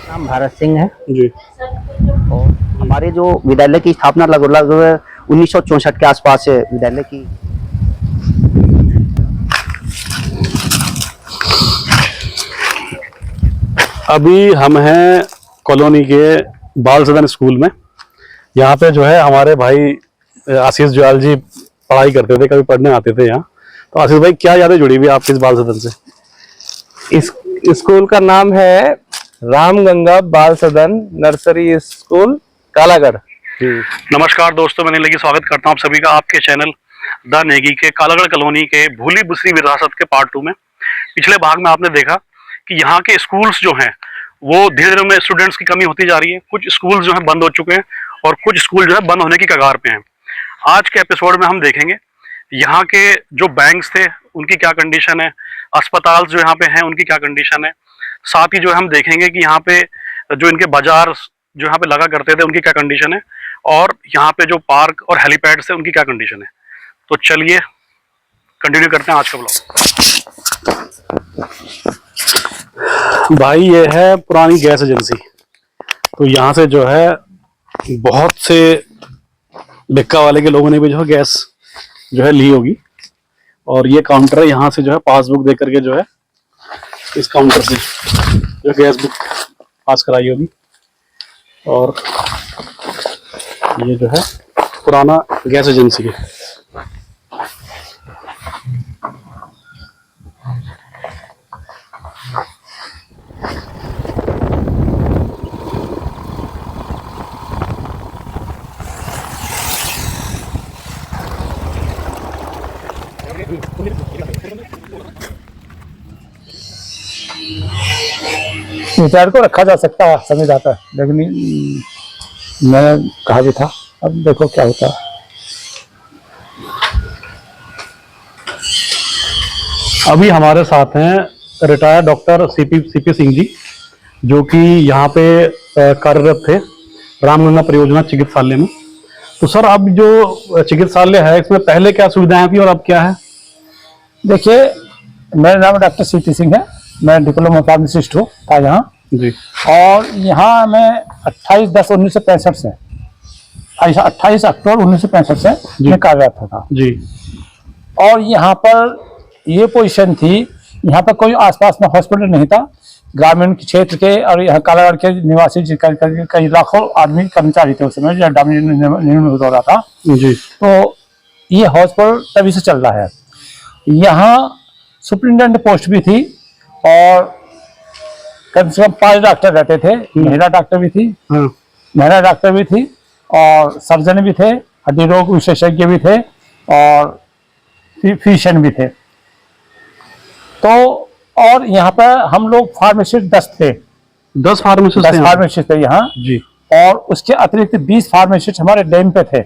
नाम भारत सिंह है जी। और हमारे जो विद्यालय की स्थापना लगभग 1964 के आसपास है विद्यालय की। अभी हम हैं कॉलोनी के बाल सदन स्कूल में। यहाँ पे जो है हमारे भाई आशीष जुआल जी पढ़ाई करते थे, कभी पढ़ने आते थे यहाँ। तो आशीष भाई, क्या यादें जुड़ी हुई आपकी इस बाल सदन से? इस स्कूल का नाम है रामगंगा बाल सदन नर्सरी स्कूल कालागढ़। नमस्कार दोस्तों, मैं नीलगी स्वागत करता हूँ आप सभी का आपके चैनल द नेगी के कालागढ़ कॉलोनी के भूली बुसरी विरासत के पार्ट 2 में। पिछले भाग में आपने देखा कि यहाँ के स्कूल्स जो हैं वो धीरे धीरे में स्टूडेंट्स की कमी होती जा रही है। कुछ स्कूल्स जो है बंद हो चुके हैं और कुछ स्कूल जो है बंद होने की कगार पे हैं। आज के एपिसोड में हम देखेंगे यहाँ के जो बैंक्स थे उनकी क्या कंडीशन है, अस्पताल जो यहाँ पे हैं उनकी क्या कंडीशन है। साथ ही जो हम देखेंगे कि यहाँ पे जो इनके बाजार जो यहाँ पे लगा करते थे उनकी क्या कंडीशन है, और यहाँ पे जो पार्क और हेलीपैड है उनकी क्या कंडीशन है। तो चलिए कंटिन्यू करते हैं आज का ब्लॉग। भाई ये है पुरानी गैस एजेंसी। तो यहाँ से जो है बहुत से भिक्का वाले के लोगों ने भी जो है गैस जो है ली होगी, और ये काउंटर है, यहाँ से जो है पासबुक दे करके जो है इस काउंटर से जो गैस बुक पास कराई होगी। और ये जो है पुराना गैस एजेंसी है। रिटायर को रखा जा सकता है समझ आता है, लेकिन मैंने कहा भी था, अब देखो क्या होता है। अभी हमारे साथ हैं retired doctor CP Singh ji, जो कि यहाँ पे कार्यरत थे रामगंगा परियोजना चिकित्सालय में। तो सर, अब जो चिकित्सालय है इसमें पहले क्या सुविधाएं थी और अब क्या है? देखिए, मेरा नाम डॉक्टर सीपी सिंह है, मैं डिप्लोमा फार्मासिस्ट हूँ था यहाँ जी। और यहाँ मैं 28/10/1965 से 28 अक्टूबर 1965 से मैं कार्यरत था जी। और यहाँ पर ये पोजीशन थी, यहाँ पर कोई आसपास में हॉस्पिटल नहीं था। ग्रामीण क्षेत्र के और यहाँ कालागढ़ के निवासी कई लाखों आदमी कर्मचारी थे उस समय जब निर्मित हो रहा था जी। तो ये हॉस्पिटल तभी से चल रहा है। यहाँ सुप्रिंटेंडेंट पोस्ट भी थी और कम से कम 5 डॉक्टर रहते थे। महिला डॉक्टर भी थी, महिला डॉक्टर भी थी और सर्जन भी थे, हड्डी रोग विशेषज्ञ भी थे और फिजिशियन भी थे। तो और यहाँ पर हम लोग फार्मासिस्ट 10 थे। 10 फार्मासिस्ट थे यहाँ जी। और उसके अतिरिक्त 20 फार्मासिस्ट हमारे डैम पे थे,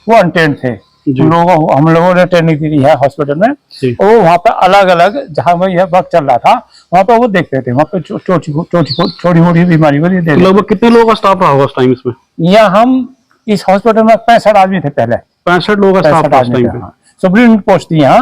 वो अनट्रेंड थे। हम लोगों ने ट्रेनिंग दी है हॉस्पिटल में। और वहाँ पे अलग अलग जहाँ में यह वक्त चल रहा था वहाँ पे वो देखते थे, वहाँ पे छोटी मोटी बीमारी को लगभग कितने लोगों का स्टाफ रहा होगा उस टाइम इसमें? यहाँ हम इस हॉस्पिटल में 65 आदमी थे पहले। 65 लोगों का स्टाफ सुप्रीम पोस्ट थी यहाँ।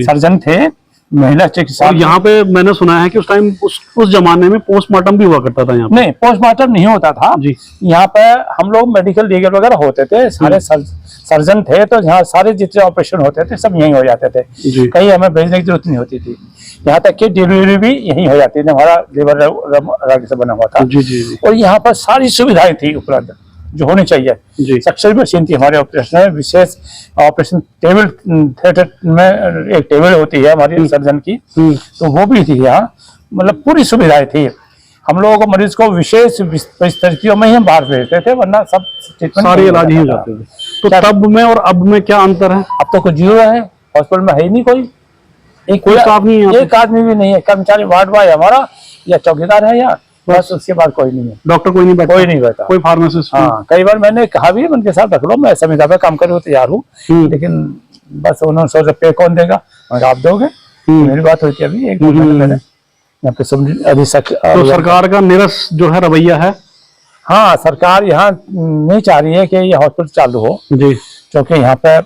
सर्जन थे, महिला चिकित्सा। और यहाँ पे मैंने सुना है कि उस टाइम उस जमाने में पोस्टमार्टम भी हुआ करता था यहाँ पे। नहीं, पोस्टमार्टम नहीं होता था जी। यहाँ पे हम लोग मेडिकल लीगल वगैरह होते थे, सारे सर्जन थे, तो यहाँ सारे जितने ऑपरेशन होते थे सब यहीं हो जाते थे, कहीं हमें भेजने की जरूरत नहीं होती थी। यहाँ तक कि डिलीवरी भी यहीं हो जाती थी, हमारा लेबर राग से बना हुआ था जी। और यहाँ पर सारी सुविधाएं थी उपलब्ध जो होनी चाहिए। सक्सेस मशीन थी हमारे ऑपरेशन में, विशेष ऑपरेशन टेबल, थिएटर में एक टेबल होती है हमारी सर्जन की, तो वो भी थी यहाँ। मतलब पूरी सुविधाएं थी। हम लोगों को मरीज को विशेष परिस्थितियों में ही हम बाहर भेजते थे, वरना सब सारे इलाज ही हो जाते थे। तो तब में और अब में क्या अंतर है? अब तो कुछ जीरो है, हॉस्पिटल में है ही नहीं कोई, कोई स्टाफ नहीं है, एक आदमी भी नहीं है। कर्मचारी वार्ड बॉय हमारा या चौकीदार है यहाँ, बस उसके बाद कोई नहीं है। डॉक्टर कोई नहीं बैठा, कोई फार्मासिस्ट। हाँ, कई बार मैंने कहा भी उनके साथ रख लो, मैं संविदा पे काम करने को तैयार हूँ, लेकिन बस उन्होंने सोचा पे कौन देगा, आप दोगे। मेरी बात हुई थी अभी एक महीने यहाँ पे तो सरकार का निरस जो है रवैया है। हाँ, सरकार यहाँ नहीं चाह रही है कि ये हॉस्पिटल चालू हो जी, क्योंकि यहाँ पे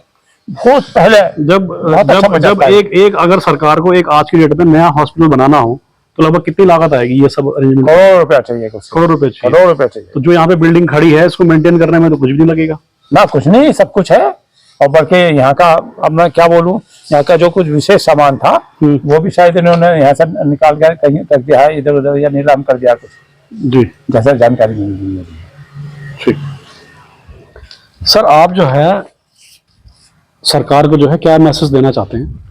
बहुत पहले जब एक अगर सरकार को एक आज की डेट में नया हॉस्पिटल बनाना हो तो लगभग कितनी लागत आएगी ये सब अरेंजमेंट? करोड़ रुपया चाहिए कुछ, करोड़ रुपए चाहिए। करोड़ रुपया चाहिए। तो जो यहाँ पे बिल्डिंग खड़ी है इसको मेंटेन करने में तो कुछ भी नहीं लगेगा ना, कुछ नहीं, सब कुछ है। और बल्कि यहाँ का, अब मैं क्या बोलूँ, यहाँ का जो कुछ विशेष सामान था वो भी शायद इन्होंने यहाँ से निकाल कर कहीं कर दिया है, इधर उधर, या नीलाम कर दिया कुछ, जी। जैसा जानकारी मिली है। ठीक सर, आप जो है सरकार को जो है क्या मैसेज देना चाहते हैं?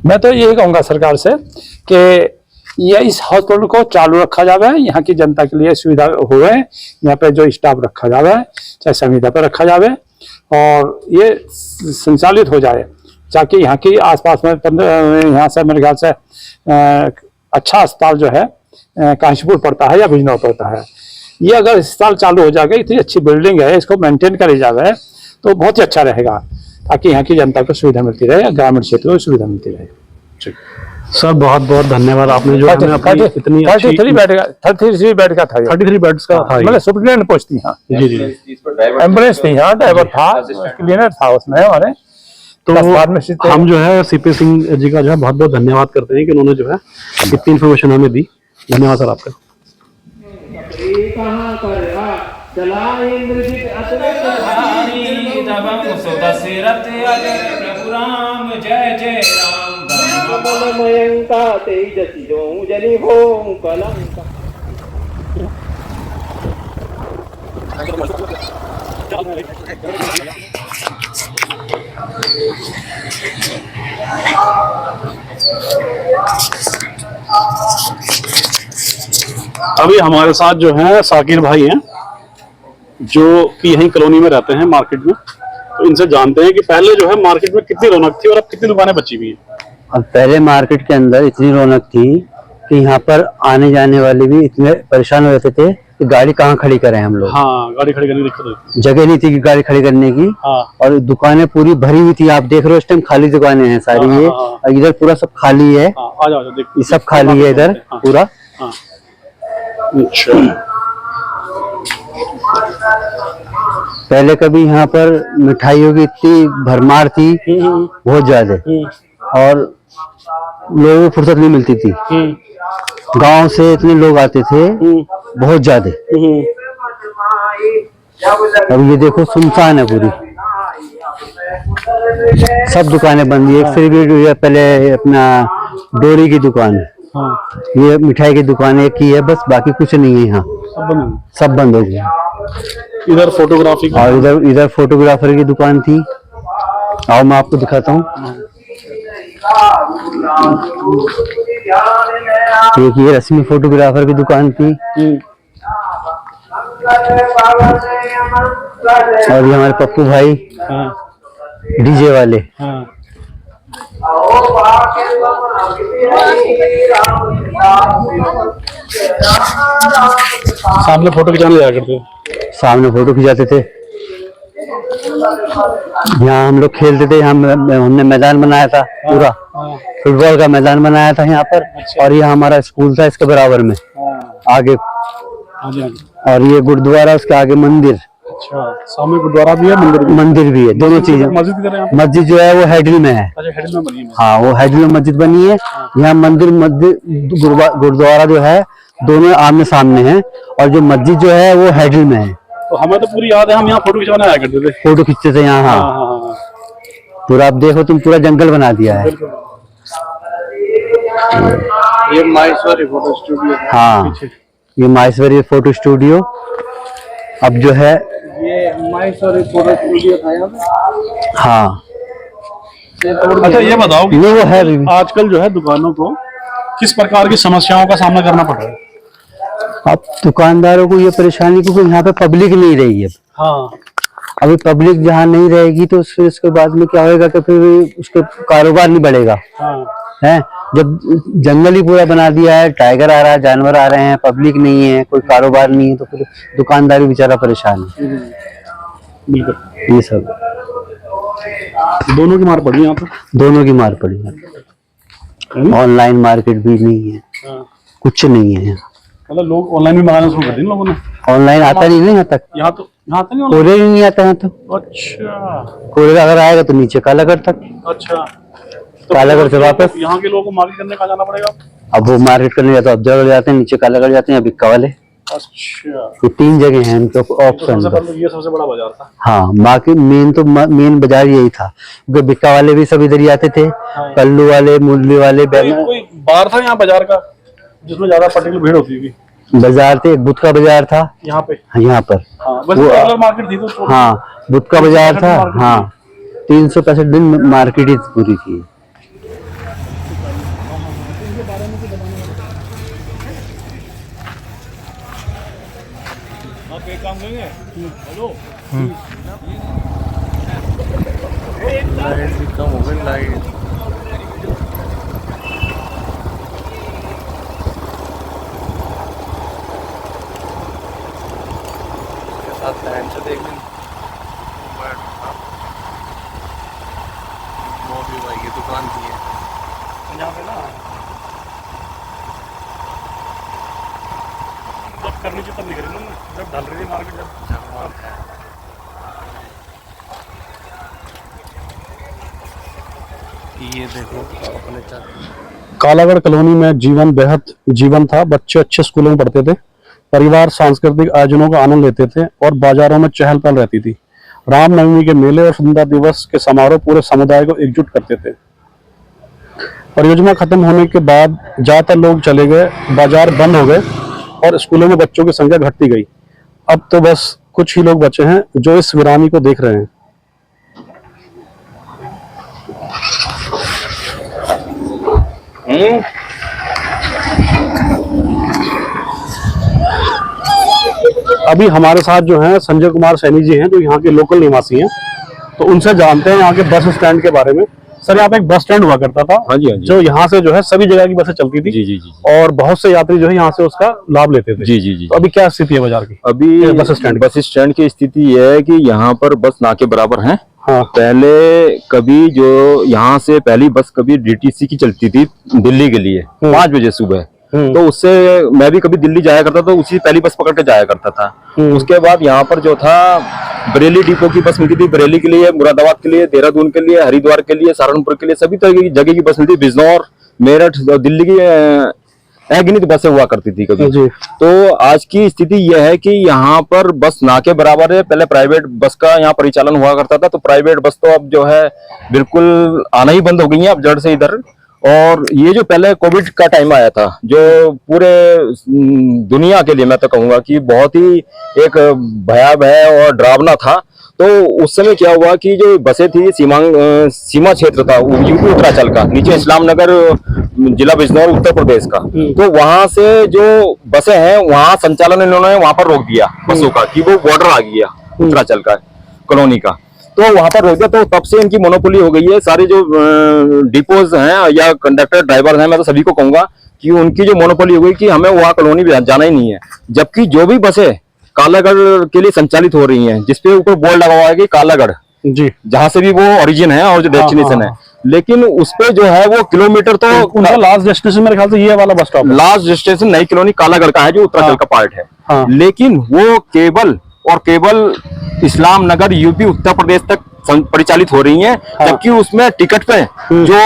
मैं तो यही कहूँगा सरकार से कि ये इस हॉस्पिटल को चालू रखा जावे, यहाँ की जनता के लिए सुविधा हुए, यहाँ पे जो स्टाफ रखा जावे, चाहे संविदा पे रखा जावे, और ये संचालित हो जाए, ताकि यहाँ की आसपास में यहाँ से मेरे ख्याल से अच्छा अस्पताल जो है काशीपुर पड़ता है या बिजनौर पड़ता है। ये अगर अस्पताल चालू हो जाएगा, इतनी अच्छी बिल्डिंग है, इसको मेंटेन करी जावे तो बहुत ही अच्छा रहेगा, ताकि यहाँ की जनता को सुविधा मिलती रहे, ग्रामीण क्षेत्रों को सुविधा मिलती रहे। सर बहुत बहुत धन्यवाद, आपने जो हमें अपनी इतनी 33 बेड का था, 33 बेड का था, 33 बेड्स का था, मतलब सुप्रीटेंडेंट पोस्ट थी। हाँ जी जी। एम्बुलेंस थी, हाँ ड्राइवर था, क्लीनर था उसमें हमारे। तो हम जो है सीपी सिंह जी का जो है बहुत बहुत धन्यवाद करते हैं कि उन्होंने जो है इतनी इन्फॉर्मेशन हमें दी। धन्यवाद सर आपका। जय जय राम मयंका तेजसी जो जनि हों कलंका। अभी हमारे साथ जो है साकिर भाई हैं, जो कि यहीं कॉलोनी में रहते हैं मार्केट में। तो इनसे जानते हैं कि पहले जो है मार्केट में कितनी रौनक थी और अब कितनी दुकानें बची हुई हैं। अब पहले मार्केट के अंदर इतनी रौनक थी कि यहाँ पर आने जाने वाले भी इतने परेशान हो जाते थे कि गाड़ी कहाँ खड़ी करें हम लोग। हाँ, गाड़ी खड़ी करने की दिक्कत होती थी, जगह नहीं थी कि गाड़ी खड़ी करने की। हाँ। और दुकानें पूरी भरी हुई थी, आप देख रहे हो इस टाइम खाली दुकानें हैं सारी। हाँ, ये हाँ, हाँ। और इधर पूरा सब खाली है। हाँ, आ जाओ देख, ये सब खाली है इधर पूरा। हाँ। अच्छा, पहले कभी यहाँ पर मिठाइयों की इतनी भरमार थी बहुत ज्यादा, और लोगों को फुर्सत नहीं मिलती थी। गांव से इतने लोग आते थे बहुत ज्यादा। अब ये देखो सुनसान है पूरी, सब दुकानें बंद है। एक सिर्फ पहले अपना डोरी की दुकान, ये मिठाई की दुकान एक ही है बस, बाकी कुछ नहीं है यहाँ, सब बंद हो गया। इधर फोटोग्राफी और इधर फोटोग्राफर की दुकान थी। आओ मैं आपको दिखाता हूँ। एक ये रस्मी फोटोग्राफर की दुकान थी, और ये हमारे पप्पू भाई डीजे वाले। सामने फोटो खिंचाने जाया करते थे, सामने फोटो खिंचाते थे। यहाँ हम लोग खेलते थे, यहाँ हमने मैदान बनाया था पूरा, फुटबॉल का मैदान बनाया था यहाँ पर। और ये हमारा स्कूल था इसके बराबर में आगे, और ये गुरुद्वारा उसके आगे मंदिर। अच्छा, सामने गुरुद्वारा भी है, मंदिर भी है, दोनों चीजें। मस्जिद जो है वो हेडल में है। अच्छा, हेडल में बनी है। हाँ, वो हेडल में मस्जिद बनी है। यहाँ मंदिर गुरुद्वारा जो है दोनों आमने सामने हैं, और जो मस्जिद जो है वो हेडल में है। तो हमें तो पूरी याद है, हम यहाँ फोटो खिंचवाने आया करते थे, फोटो खींचते थे यहाँ। हाँ, पूरा आप देखो, तुम पूरा जंगल बना दिया है। ये माहेश्वरी फोटो स्टूडियो। हाँ, ये माहेश्वरी फोटो स्टूडियो। अब जो है ये माहेश्वरी फोटो स्टूडियो था यहाँ पे। हाँ। अच्छा, ये बताओ कि ये वो है आजकल जो है दुकानों को किस प्रकार की समस्याओं का सामना करना पड़ रहा है? अब दुकानदारों को ये परेशानी, क्योंकि यहाँ पे पब्लिक नहीं रही है। हाँ। अभी पब्लिक जहाँ नहीं रहेगी तो फिर इसके बाद में क्या होगा कि फिर उसके कारोबार नहीं बढ़ेगा। हाँ। है, जब जंगल ही पूरा बना दिया है, टाइगर आ रहा है, जानवर आ रहे हैं, पब्लिक नहीं है, कोई कारोबार नहीं है, तो फिर दुकानदार भी बेचारा परेशान है। बिल्कुल, ये सब दोनों की मार पड़ी यहाँ पे, दोनों की मार पड़ी है। ऑनलाइन मार्केट भी नहीं है, कुछ नहीं है। मतलब लोग ऑनलाइन भी मंगाना शुरू कर दिया लोगों ने। ऑनलाइन आता नहीं ना यहाँ तक, यहाँ तो नहीं कोरियर नहीं आता यहाँ तो। अच्छा, कोरियर अगर आएगा तो नीचे कालागढ़ तक, अच्छा, कालागढ़ से वापस। यहाँ के लोगों को मार्केट करने कहाँ जाना पड़ेगा? अब वो मार्केट करने जाते हैं, अफजलगढ़ जाते हैं, नीचे कालागढ़ जाते हैं, या बिक्का वाले। अच्छा, ये 3 जगह हैं इनके ऑप्शन। ये सबसे बड़ा बाजार था। हाँ, बाकी मेन बाजार यही था, क्योंकि बिक्का वाले भी सब इधर ही आते थे, कल्लू वाले, मुरली वाले, कोई बार था यहाँ बाजार का जिसमें ज्यादा पर्टिकुलर भीड़ होती थी? बाजार थे, एक बुध का बाजार था यहाँ पे। यहाँ पर। बस रेगुलर मार्केट थी तो। हाँ, बुध का बाजार था। हाँ, 365 दिन मार्केट ही पूरी थी। आप एक काम करेंगे, हेलो, लाइट भी कम हो गई, लाइट के साथ लाइन से देख लें। वो भी भाई की दुकान की है यहाँ पे ना जब करनी चाहिए तब नहीं करी ना, जब ढल रही थी मार्केट, जब है। ये देखो अपने कालागढ़ कॉलोनी में जीवन बेहद जीवन था। बच्चे अच्छे स्कूलों में पढ़ते थे, परिवार सांस्कृतिक आयोजनों का आनंद लेते थे और बाजारों में चहल पहल रहती थी। रामनवमी के मेले और स्वतंत्रता दिवस के समारोह पूरे समुदाय को एकजुट करते थे। परियोजना खत्म होने के बाद ज्यादातर लोग चले गए, बाजार बंद हो गए और स्कूलों में बच्चों की संख्या घटती गई। अब तो बस कुछ ही लोग बचे हैं जो इस वीरानी को देख रहे हैं। अभी हमारे साथ जो हैं संजय कुमार सैनी जी हैं, जो यहाँ के लोकल निवासी हैं, तो उनसे जानते हैं यहाँ के बस स्टैंड के बारे में। सर, यहाँ पे एक बस स्टैंड हुआ करता था। हाँ जी, हाँ जी। जो यहाँ से जो है सभी जगह की बसें चलती थी। जी जी जी और बहुत से यात्री जो है यहाँ से उसका लाभ लेते थे। जी जी जी। तो अभी क्या स्थिति है बाजार की? अभी बस स्टैंड की स्थिति यह है कि यहाँ पर बस ना के बराबर है। हाँ। पहले कभी जो यहाँ से पहली बस कभी डीटीसी की चलती थी दिल्ली के लिए 5 बजे सुबह, तो उससे मैं भी कभी दिल्ली जाया करता तो उसी पहली बस पकड़ के जाया करता था। उसके बाद यहाँ पर जो था बरेली डिपो की बस मिलती थी, बरेली के लिए, मुरादाबाद के लिए, देहरादून के लिए, हरिद्वार के लिए, सहारनपुर के लिए, सभी तरह की जगह की बस मिलती थी। बिजनौर, मेरठ, दिल्ली की अगिनत बसें हुआ करती थी कभी। तो आज की स्थिति यह है कि यहाँ पर बस ना के बराबर है। पहले प्राइवेट बस का यहाँ परिचालन हुआ करता था, तो प्राइवेट बस तो अब जो है बिल्कुल आना ही बंद हो गई है अब जड़ से इधर। और ये जो पहले कोविड का टाइम आया था, जो पूरे दुनिया के लिए मैं तो कहूंगा कि बहुत ही एक भयावह और डरावना था। तो उस समय क्या हुआ कि जो बसें थी सीमा क्षेत्र था यूपी उत्तरांचल का, नीचे इस्लाम नगर जिला बिजनौर उत्तर प्रदेश का, तो वहां से जो बसें हैं वहां संचालन इन्होंने वहां पर रोक दिया बसों का, कि वो बॉर्डर आ गया उत्तरांचल का कॉलोनी का, तो वहां पर रोक दिया। तो तब से इनकी मोनोपोली हो गई है। सारे जो डिपोज हैं या कंडक्टर ड्राइवर हैं, मैं तो सभी को कहूंगा कि उनकी जो मोनोपोली हो गई कि हमें वहां कॉलोनी जाना ही नहीं है। जबकि जो भी बसें कालागढ़ के लिए संचालित हो रही हैं, जिसपे ऊपर बोर्ड लगा हुआ है कि कालागढ़ जी, जहां से भी वो ओरिजिन है और जो डेस्टिनेशन है, लेकिन उस पे जो है वो किलोमीटर तो उनका लास्ट डेस्टिनेशन मेरे ख्याल से ये वाला बस स्टॉप, लास्ट डेस्टिनेशन नई कॉलोनी कालागढ़ का है जो उत्तरांचल का पार्ट है। लेकिन वो केवल इस्लाम नगर यूपी उत्तर प्रदेश तक परिचालित हो रही हैं। जबकि उसमें टिकट पे जो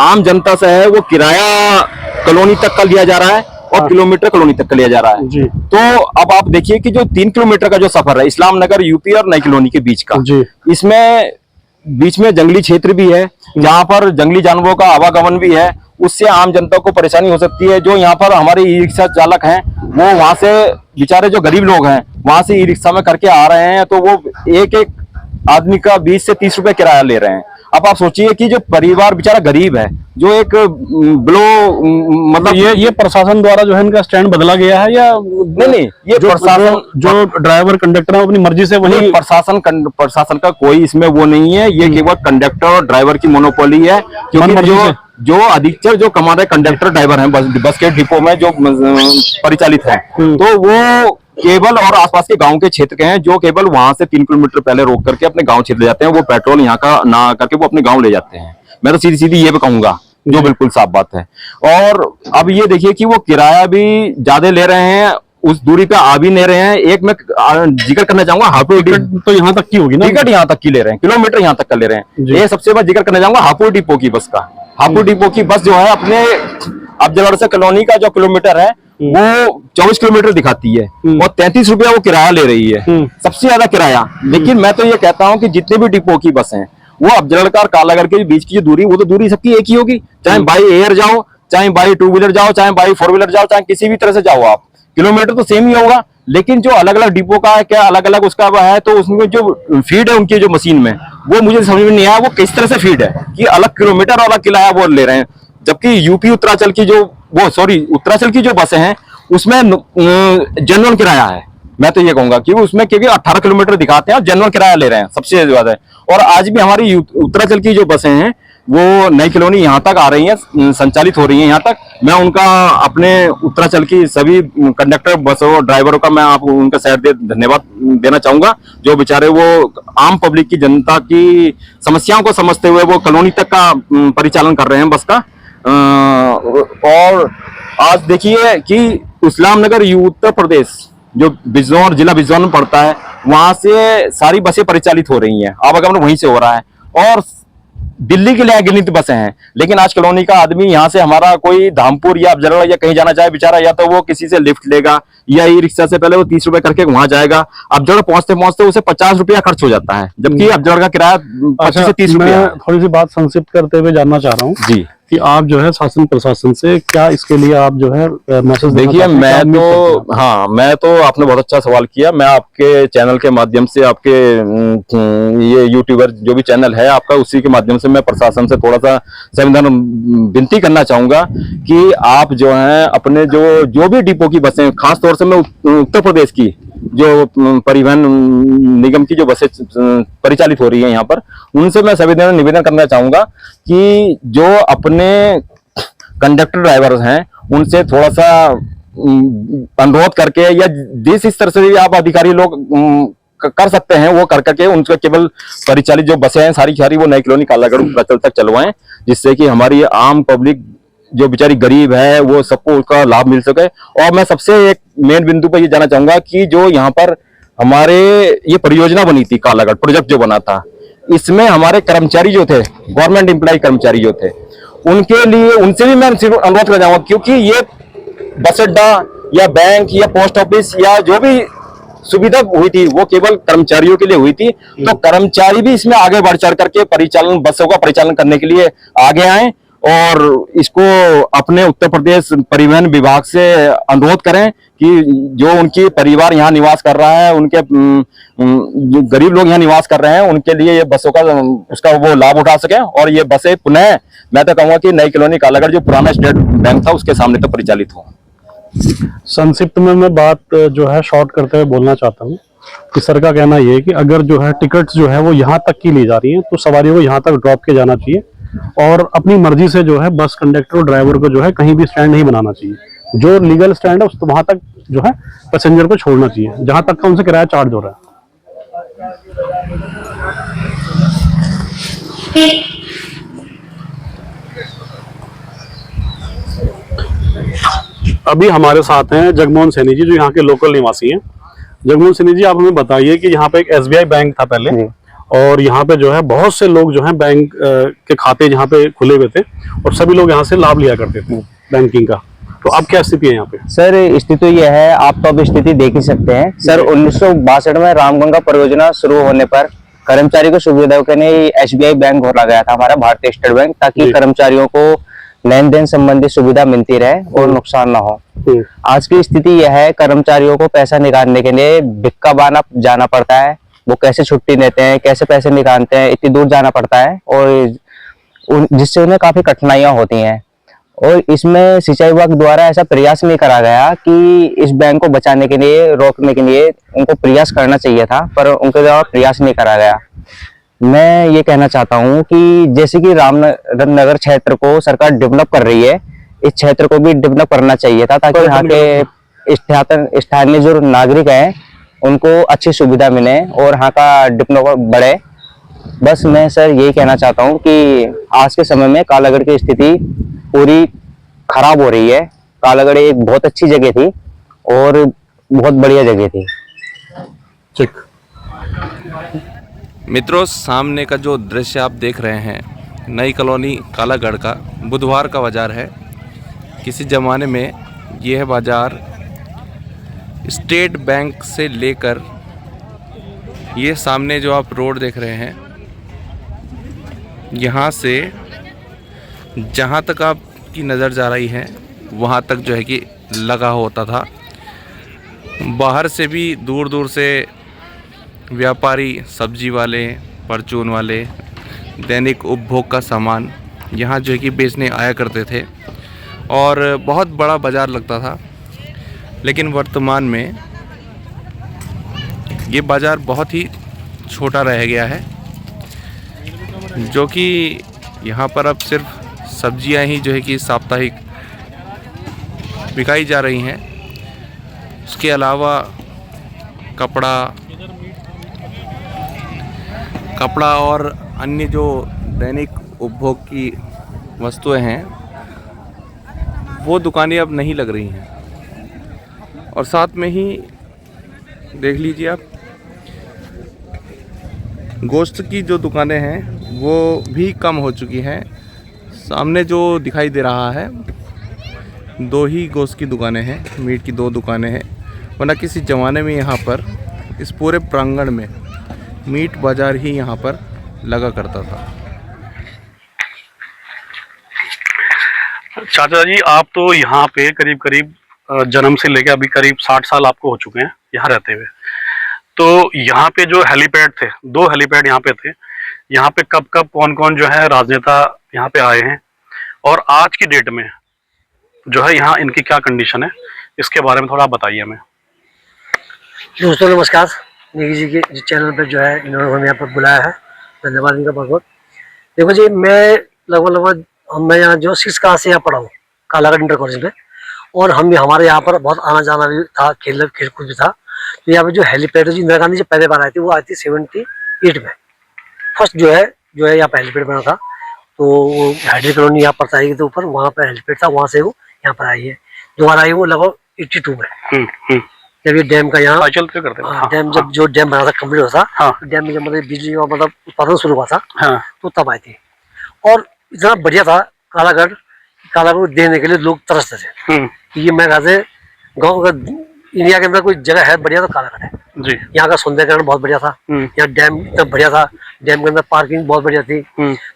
आम जनता से है वो किराया कॉलोनी तक का लिया जा रहा है और किलोमीटर कॉलोनी तक का लिया जा रहा है जी। तो अब आप देखिए कि जो 3 किलोमीटर का जो सफर है इस्लाम नगर यूपी और नई कॉलोनी के बीच का जी, इसमें बीच में जंगली क्षेत्र भी है, जहाँ पर जंगली जानवरों का आवागमन भी है। उससे आम जनता को परेशानी हो सकती है। जो यहाँ पर हमारे ई रिक्शा चालक हैं, वो वहां से बेचारे जो गरीब लोग हैं वहां से ई रिक्शा में करके आ रहे हैं, तो वो एक आदमी का 20 से 30 रुपए किराया ले रहे हैं। अब आप सोचिए कि जो परिवार बेचारा गरीब है, जो एक मतलब ये प्रशासन द्वारा जो है इनका स्टैंड बदला गया है या नहीं, ये प्रशासन जो ड्राइवर कंडक्टर है अपनी मर्जी से वही प्रशासन का कोई इसमें वो नहीं है। ये केवल कंडक्टर और ड्राइवर की मोनोपोली है, क्योंकि जो अधिकतर जो कमा रहे कंडक्टर ड्राइवर हैं बस के डिपो में जो परिचालित है, तो वो केवल और आसपास के गांव के क्षेत्र के हैं, जो केवल वहां से 3 किलोमीटर पहले रोक करके अपने गांव क्षेत्र ले जाते हैं। वो पेट्रोल यहाँ का ना करके वो अपने गांव ले जाते हैं। मैं तो सीधी सीधी ये भी कहूंगा, जो बिल्कुल साफ बात है। और अब ये देखिए कि वो किराया भी ज्यादा ले रहे हैं, उस दूरी पे आ भी नहीं रहे हैं। एक मैं जिक्र करना चाहूंगा, हापुड़ तो यहाँ तक की होगी ना, टिकट यहाँ तक की ले रहे हैं, किलोमीटर यहाँ तक का ले रहे हैं। ये सबसे बड़ा जिक्र करना चाहूंगा हापुड़ डिपो की बस का। हापुड़ डिपो की बस जो है अपने अफजलगढ़ से कॉलोनी का जो किलोमीटर है वो 24 किलोमीटर दिखाती है और 33 रुपया वो किराया ले रही है, सबसे ज्यादा किराया। लेकिन मैं तो ये कहता हूँ कि जितने भी डिपो की बस हैं वो अफजलगढ़ और कालागढ़ के बीच की जो दूरी, वो तो दूरी सबकी एक ही होगी, चाहे बाई एयर जाओ, चाहे बाई टू व्हीलर जाओ, चाहे बाई फोर व्हीलर जाओ, चाहे किसी भी तरह से जाओ आप, किलोमीटर तो सेम ही होगा। लेकिन जो अलग अलग डिपो का है, क्या अलग अलग उसका है, तो उसमें जो फीड है उनकी जो मशीन में, वो मुझे समझ में नहीं आया वो किस तरह से फीड है कि अलग किलोमीटर और अलग किराया वो ले रहे हैं। जबकि यूपी उत्तरांचल की जो उत्तरांचल की जो बसें हैं उसमें जनरल किराया है। मैं तो ये कहूंगा कि उसमें क्योंकि 18 किलोमीटर दिखाते हैं और जनरल किराया ले रहे हैं सबसे ज्यादा। और आज भी हमारी उत्तरांचल की जो बसें हैं वो नई कॉलोनी यहाँ तक आ रही हैं, संचालित हो रही हैं यहाँ तक। मैं उनका अपने उत्तरांचल की सभी कंडक्टर बसों ड्राइवरों का मैं आप उनका साइड धन्यवाद देना चाहूंगा, जो बेचारे वो आम पब्लिक की जनता की समस्याओं को समझते हुए वो कॉलोनी तक का परिचालन कर रहे हैं बस का। और आज देखिए कि इस्लाम नगर उत्तर प्रदेश जो बिजनौर जिला बिजनौर में पड़ता है, वहां से सारी बसें परिचालित हो रही हैं, आवागमन वहीं से हो रहा है। और दिल्ली के लिए अगणित बसें हैं, लेकिन आज कॉलोनी का आदमी यहाँ से हमारा कोई धामपुर या अफजलगढ़ या कहीं जाना चाहे बेचारा, या तो वो किसी से लिफ्ट लेगा या ई रिक्शा से पहले वो 30 रुपए करके वहां जाएगा, अफजलगढ़ पहुंचते पहुंचते उसे 50 रुपया खर्च हो जाता है, जबकि अफजलगढ़ का किराया 25 से 30 रुपया। मैं थोड़ी सी बात संक्षिप्त करते हुए जानना चाह रहा हूँ जी कि आप जो है शासन प्रशासन से क्या इसके लिए आप जो है मैसेज देखिए, मैं तो आपने बहुत अच्छा सवाल किया। मैं आपके चैनल के माध्यम से, आपके ये यूट्यूबर जो भी चैनल है आपका, उसी के माध्यम से मैं प्रशासन से थोड़ा सा संविधान विनती करना चाहूंगा कि आप जो है अपने जो भी डिपो की बसें, खास तौर से मैं उत्तर प्रदेश की जो परिवहन निगम की जो बसें परिचालित हो रही है यहाँ पर, उनसे मैं संविधान निवेदन करना चाहूंगा कि जो अपने कंडक्टर ड्राइवर हैं उनसे थोड़ा सा अनुरोध करके, या जिस इस तरह से भी आप अधिकारी लोग कर सकते हैं वो कर करके उनसे केवल परिचालित जो बसें हैं सारी वो नई कॉलोनी कालागढ़ उत्तरांचल तक चलवाएं, जिससे कि हमारी आम पब्लिक जो बेचारी गरीब है वो सबको उसका लाभ मिल सके। और मैं सबसे एक मेन बिंदु पर ये जाना चाहूंगा कि जो यहाँ पर हमारे ये परियोजना बनी थी, कालागढ़ प्रोजेक्ट जो बना था, इसमें हमारे कर्मचारी जो थे, गवर्नमेंट एम्प्लॉय कर्मचारी जो थे, उनके लिए उनसे भी मैं सिर्फ अनुरोध कर जाऊंगा, क्योंकि ये बस अड्डा या बैंक या पोस्ट ऑफिस या जो भी सुविधा हुई थी वो केवल कर्मचारियों के लिए हुई थी। तो कर्मचारी भी इसमें आगे बढ़ चढ़ करके परिचालन, बसों का परिचालन करने के लिए आगे आए और इसको अपने उत्तर प्रदेश परिवहन विभाग से अनुरोध करें कि जो उनकी परिवार यहाँ निवास कर रहा है, उनके जो गरीब लोग यहाँ निवास कर रहे हैं, उनके लिए ये बसों का उसका वो लाभ उठा सकें और ये बसें पुनः, मैं तो कहूँगा कि नई कॉलोनी कालागढ़ जो पुराना स्टेट बैंक था उसके सामने तो परिचालित हो। संक्षिप्त में मैं बात जो है शॉर्ट करते हुए बोलना चाहता हूँ कि सर का कहना ये है कि अगर जो है टिकट्स जो है वो यहाँ तक की ली जा रही हैं तो सवारियों को यहाँ तक ड्रॉप किया जाना चाहिए और अपनी मर्जी से जो है बस कंडक्टर और ड्राइवर को जो है कहीं भी स्टैंड नहीं बनाना चाहिए। जो लीगल स्टैंड है उस वहां तक जो है पैसेंजर को छोड़ना चाहिए, जहां तक का उनसे किराया चार्ज हो रहा है। अभी हमारे साथ हैं जगमोहन सैनी जी, जो यहाँ के लोकल निवासी हैं। जगमोहन सैनी जी, आप हमें बताइए कि यहाँ पे एक SBI बैंक था पहले और यहाँ पे जो है बहुत से लोग जो है बैंक के खाते यहाँ पे खुले हुए थे और सभी लोग यहाँ से लाभ लिया करते थे बैंकिंग का। तो अब क्या स्थिति है यहाँ पे? सर स्थिति तो यह है, आप तो अब स्थिति देख ही सकते हैं सर। 1962 में रामगंगा परियोजना शुरू होने पर कर्मचारी को सुविधा के लिए SBI बैंक खोला गया था, हमारा भारतीय स्टेट बैंक, ताकि कर्मचारियों को लेन देन संबंधी सुविधा मिलती रहे और नुकसान ना हो। आज की स्थिति यह है, कर्मचारियों को पैसा निकालने के लिए भिक्का बाना जाना पड़ता है। वो कैसे छुट्टी लेते हैं, कैसे पैसे निकालते हैं, इतनी दूर जाना पड़ता है और जिससे उन्हें काफी कठिनाइयां होती हैं। और इसमें सिंचाई विभाग द्वारा ऐसा प्रयास नहीं करा गया कि इस बैंक को बचाने के लिए, रोकने के लिए उनको प्रयास करना चाहिए था, पर उनके द्वारा प्रयास नहीं करा गया। मैं ये कहना चाहता हूँ कि जैसे कि रामनगर क्षेत्र को सरकार डेवलप कर रही है, इस क्षेत्र को भी डेवलप करना चाहिए था, ताकि यहाँ के स्थानीय जो नागरिक हैं उनको अच्छी सुविधा मिले और यहाँ का डेवलप बढ़े। बस मैं सर यही कहना चाहता हूँ कि आज के समय में कालागढ़ की स्थिति पूरी खराब हो रही है। कालागढ़ एक बहुत अच्छी जगह थी और बहुत बढ़िया जगह थी। ठीक। मित्रों, सामने का जो दृश्य आप देख रहे हैं नई कॉलोनी कालागढ़ का बुधवार का बाजार है किसी ज़माने में यह बाज़ार स्टेट बैंक से लेकर ये सामने जो आप रोड देख रहे हैं, यहाँ से जहाँ तक आपकी नज़र जा रही है वहाँ तक जो है कि लगा होता था। बाहर से भी दूर दूर से व्यापारी, सब्जी वाले, परचून वाले, दैनिक उपभोग का सामान यहाँ जो है कि बेचने आया करते थे और बहुत बड़ा बाज़ार लगता था। लेकिन वर्तमान में ये बाज़ार बहुत ही छोटा रह गया है, जो कि यहाँ पर अब सिर्फ सब्जियां ही जो है कि साप्ताहिक बिकाई जा रही हैं। उसके अलावा कपड़ा और अन्य जो दैनिक उपभोग की वस्तुएं हैं वो दुकानें अब नहीं लग रही हैं। और साथ में ही देख लीजिए आप, गोश्त की जो दुकानें हैं वो भी कम हो चुकी हैं। सामने जो दिखाई दे रहा है 2 ही गोश्त की दुकानें हैं, मीट की 2 दुकानें हैं। वरना किसी ज़माने में यहाँ पर इस पूरे प्रांगण में मीट बाज़ार ही यहाँ पर लगा करता था। चाचा जी, आप तो यहाँ पे करीब करीब जन्म से लेकर अभी करीब 60 साल आपको हो चुके हैं यहाँ रहते हुए। तो यहाँ पे जो हेलीपैड थे, 2 हेलीपैड यहाँ पे थे, यहाँ पे कब कब कौन कौन जो है राजनेता यहाँ पे आए हैं और आज की डेट में जो है यहाँ इनकी क्या कंडीशन है, इसके बारे में थोड़ा बताइए हमें। दोस्तों नमस्कार। नेगी जी के चैनल पे जो है इन्होंने हमें यहाँ पर बुलाया है, धन्यवाद इनका बहुत बहुत। देखो जी, मैं लगभग मैं यहाँ जो 6 क्लास से यहाँ पढ़ा हूँ कालागढ़ इंटर कॉलेज में, और हमारे यहाँ पर बहुत आना जाना भी था, खेलकूद भी था। तो यहाँ पे जो हेलीपैड जी इंदिरा गांधी जो पहले बार आई थी वो आई थी 78 में। फर्स्ट जो है यहाँ पर हेलीपैड बना था। तो वो हाइड्री कॉलोनी यहाँ पर था तो ऊपर, वहाँ पर हेलीपैड था, वहाँ से वो यहाँ पर आई है। दोबारा आई वो लगभग 82 में, जब ये डैम का यहाँ डैम जब जो डैम बना था कम्प्लीट होता था, डैम में जब मतलब बिजली का मतलब उत्पादन शुरू हुआ था तो तब आई थी। और इतना बढ़िया था कालागढ़ को देखने के लिए लोग तरसते थे। ये मैं कहा से गाँव का इंडिया के अंदर कोई जगह है बढ़िया तो कालागढ़ है जी। यहाँ का सौंदर्यकरण बहुत बढ़िया था, यहाँ डैम इतना बढ़िया था, डैम के अंदर पार्किंग बहुत बढ़िया थी,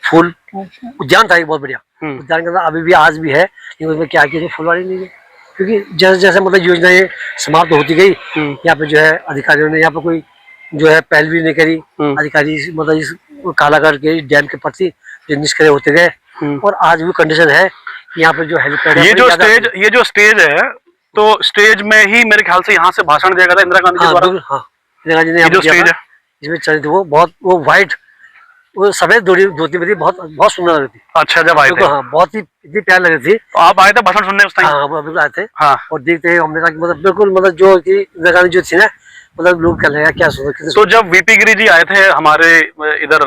फूल उद्यान था बहुत बढ़िया। उद्यान के अंदर अभी भी आज भी है, लेकिन उसमें क्या किया फुलवाड़ी नहीं है, क्योंकि जैसे जैसे मतलब योजनाएं समाप्त होती गई, यहाँ पे जो है अधिकारियों ने यहाँ पे कोई जो है पहल भी नहीं करी। अधिकारी मतलब इस कालागढ़ के डैम के प्रति जो निष्क्रिय होते गए, और आज भी कंडीशन है यहाँ पे जो हेलीपैड है। ये जो स्टेज है, तो स्टेज में ही मेरे ख्याल से यहाँ से भाषण दिया गया था इंदिरा गांधी के द्वारा। इंदिरा गांधी ने जो स्टेज है इसमें चली थी वो व्हाइट, वो सफेद धोती में थी, बहुत सुंदर लग रही थी। अच्छा, जब आए थे बहुत ही इतनी प्यार लग रही थी। तो आप आए थे भाषण सुनने उस टाइम? हाँ, बिल्कुल आए थे। और देखते हमने कहा कि मतलब बिल्कुल मतलब जो थी इंदिरा गांधी जो थी ना, मतलब लोग कह रहे क्या सोच। तो जब वीपी गिरी जी आए थे हमारे इधर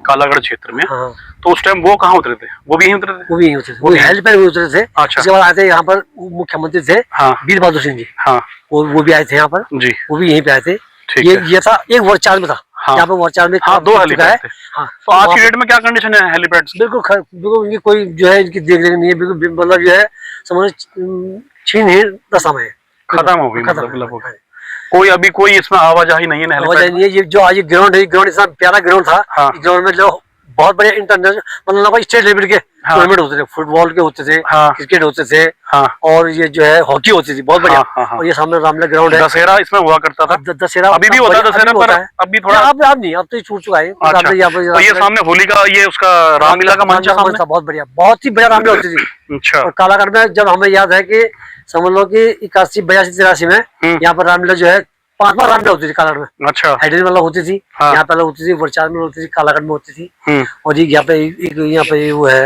कालागढ़ क्षेत्र में, तो उस टाइम वो कहाँ उतरे थे? वो भी यहीं उतरे थे? वो भी यहीं उतरे थे, वो हेलीपैड में उतरे थे। अच्छा। उसके बाद आए थे यहाँ पर मुख्यमंत्री थे वीर बहादुर सिंह जी, वो भी आए थे यहाँ पर जी, वो भी यहीं पे आए थे। ये था एक वर्चार में था, यहाँ पे वर्चार में 2 हेलीपैड थे। तो आज की डेट में क्या कंडीशन है हेलीपैड? बिल्कुल इनकी कोई जो है इनकी देख रेख नहीं है, बिल्कुल मतलब जो है समझ छीन ही दशा में खत्म हो गई, मतलब कोई अभी कोई इसमें आवाजाही नहीं है। आवाजाही नहीं है। ये जो आज ग्राउंड है, ग्राउंड इतना प्यारा ग्राउंड था। ग्राउंड में जो बहुत बड़े इंटरनेशनल मतलब स्टेट लेवल के टूर्नामेंट होते थे, फुटबॉल के होते थे, क्रिकेट होते थे, और ये जो है हॉकी होती थी बहुत बढ़िया। और ये सामने रामला ग्राउंड है, दशहरा इसमें हुआ करता था। दशहरा अभी भी होता है दशहरा, पर अभी थोड़ा अब नहीं, अब तो छूट चुका है। तो ये सामने होली का ये उसका रामलीला का मंच था, बहुत बढ़िया, बहुत ही बढ़िया रामलीला होती थी। अच्छा। और कालागढ़ में जब हमें याद है कि समझ लो कि 81, 82, 83 में यहाँ पर रामलीला जो है 5 बार रामलीला होती थी कालागढ़ में। अच्छा। हाइड्रेन वाला होती थी, यहाँ पे होती थी, वर्चार में होती थी, कालागढ़ में होती थी। और यहाँ पे वो है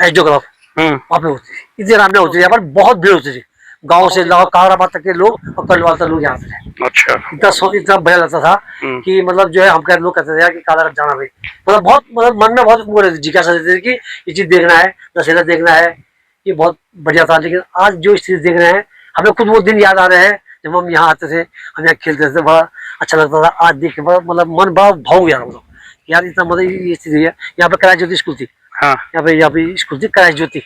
एजो क्लब, वहाँ पे होती थी। इतनी रामलीला होती थी, यहाँ पर बहुत भीड़ होती थी, गाँव से कागड़ाबाद तक के लोग और कलवाल तक लोग यहाँ पे थे। अच्छा। इतना बढ़िया लगता था कि मतलब जो है हम लोग कहते थे कि कालागढ़ जाना भाई, मतलब बहुत मतलब मन में बहुत जिज्ञासा रहती थी कि ये चीज देखना है, दशहरा देखना है, ये बहुत बढ़िया था। लेकिन आज जो स्थिति देख रहे हैं, हमें खुद वो दिन याद आ रहे हैं जब हम यहाँ आते थे, हम यहाँ खेलते थे, बड़ा अच्छा लगता था। आज देख के बड़ा मतलब मन बड़ा भाव गया मतलब, यार इतना मतलब ये स्थिति है। यहाँ पे कराई ज्योति स्कूल थी, यहाँ पे स्कूल थी कराई ज्योति,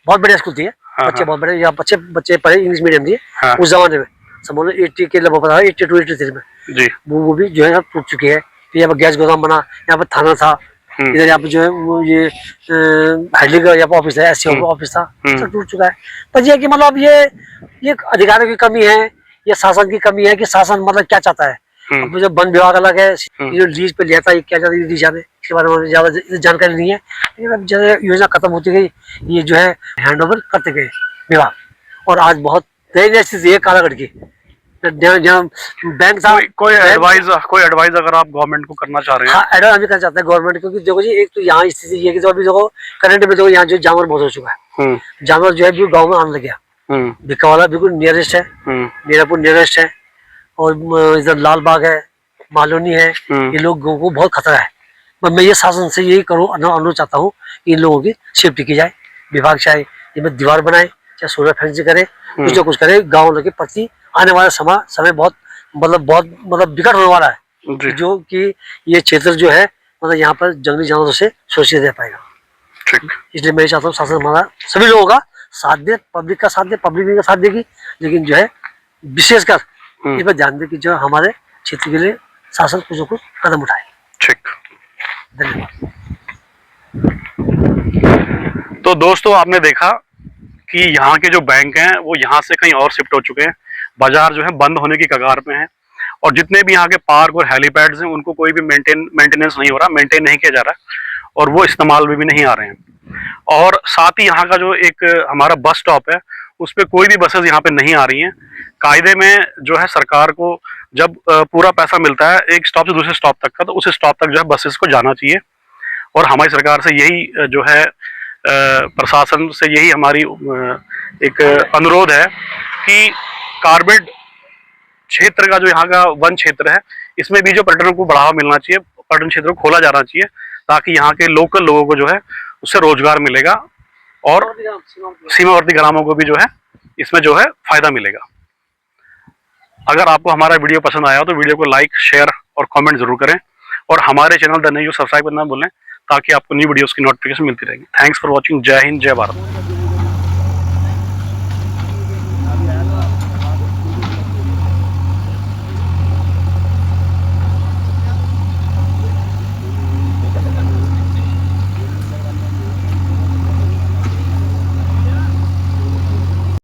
बहुत बढ़िया स्कूल थी, बच्चे बहुत बड़े, यहाँ बच्चे पढ़े इंग्लिश मीडियम थी उस जमाने में, समझ लो 80 के लगभग पता है, 82 83 में जी। वो भी जो है टूट चुकी है। फिर यहाँ पर गैस गोदाम बना, यहाँ पर थाना था, इधर यहाँ पे जो है वो ये हैंडलिंग का यहाँ पर ऑफिस है, SCO का ऑफिस था, सब टूट चुका है। पर ये कि मतलब ये अधिकारियों की कमी है, ये शासन की कमी है कि शासन मतलब क्या चाहता है। अब जो वन विभाग अलग है, ये जो लीज पे लिया था, ये क्या चाहता है लीज जाने, इसके बारे में ज्यादा जानकारी नहीं है। लेकिन अब जब योजना खत्म होती गई, ये जो है हैंड ओवर करते गए विभाग, और आज बहुत तेज स्थिति है कालागढ़ की। बैंक था, कोई एडवाइस अगर आप गवर्नमेंट को करना चाह रहे हैं? हाँ, एडवाइस भी करना चाहते हैं गवर्नमेंट, क्योंकि देखो जी एक तो यहाँ स्थिति ये है कि जो अभी देखो करंट में देखो यहाँ जो जानवर बहुत हो चुका है, जानवर जो है बिल्कुल गाँव में आने लग गया, भिक्कावाला बिल्कुल नियरेस्ट है, मीरापुर नियरेस्ट है, और इधर लाल बाग है, मालोनी है, ये लोगों को बहुत खतरा है। मैं ये शासन से यही करूँ, अनुरोध चाहता हूँ कि इन लोगों की सेफ्टी की जाए, विभाग चाहे इनमें दीवार बनाए, चाहे सोलर फेंसिंग करे, कुछ ना कुछ करे, गाँव के प्रति आने वाला समय बहुत मतलब विकट होने वाला है, जो कि ये क्षेत्र जो है मतलब यहाँ पर जंगली जानवरों से सुरक्षित रह पाएगा। इसलिए मैं चाहता हूँ शासन हमारा सभी लोगों का साथ दे, पब्लिक का साथ दे, पब्लिक भी का साथ देगी, लेकिन जो है विशेषकर इस पर ध्यान दे कि जो हमारे क्षेत्र के लिए शासन कुछ न कुछ कदम उठाए। ठीक, धन्यवाद। तो दोस्तों आपने देखा कि यहाँ के जो बैंक हैं वो यहाँ से कहीं और शिफ्ट हो चुके हैं, बाजार जो है बंद होने की कगार पे है, और जितने भी यहाँ के पार्क और हेलीपैड्स हैं उनको कोई भी मेंटेनेंस नहीं हो रहा, मेंटेन नहीं किया जा रहा, और वो इस्तेमाल में भी नहीं आ रहे हैं। और साथ ही यहाँ का जो एक हमारा बस स्टॉप है उस पर कोई भी बसेस यहाँ पे नहीं आ रही हैं। कायदे में जो है सरकार को जब पूरा पैसा मिलता है एक स्टॉप से दूसरे स्टॉप तक का, तो उस स्टॉप तक जो है बसेस को जाना चाहिए। और हमारी सरकार से यही जो है प्रशासन से यही हमारी एक अनुरोध है कि कार्बेट क्षेत्र का जो यहाँ का वन क्षेत्र है इसमें भी जो पर्यटन को बढ़ावा मिलना चाहिए, पर्यटन क्षेत्र को खोला जाना चाहिए, ताकि यहाँ के लोकल लोगों को जो है उससे रोजगार मिलेगा और सीमावर्ती ग्रामों को भी जो है इसमें जो है फायदा मिलेगा। अगर आपको हमारा वीडियो पसंद आया तो वीडियो को लाइक, शेयर और कमेंट जरूर करें, और हमारे चैनल द न्यूज़ सब्सक्राइब करना भूलें ताकि आपको न्यू वीडियोस की नोटिफिकेशन मिलती रहेगी। Thanks for watching. जय हिंद, जय भारत।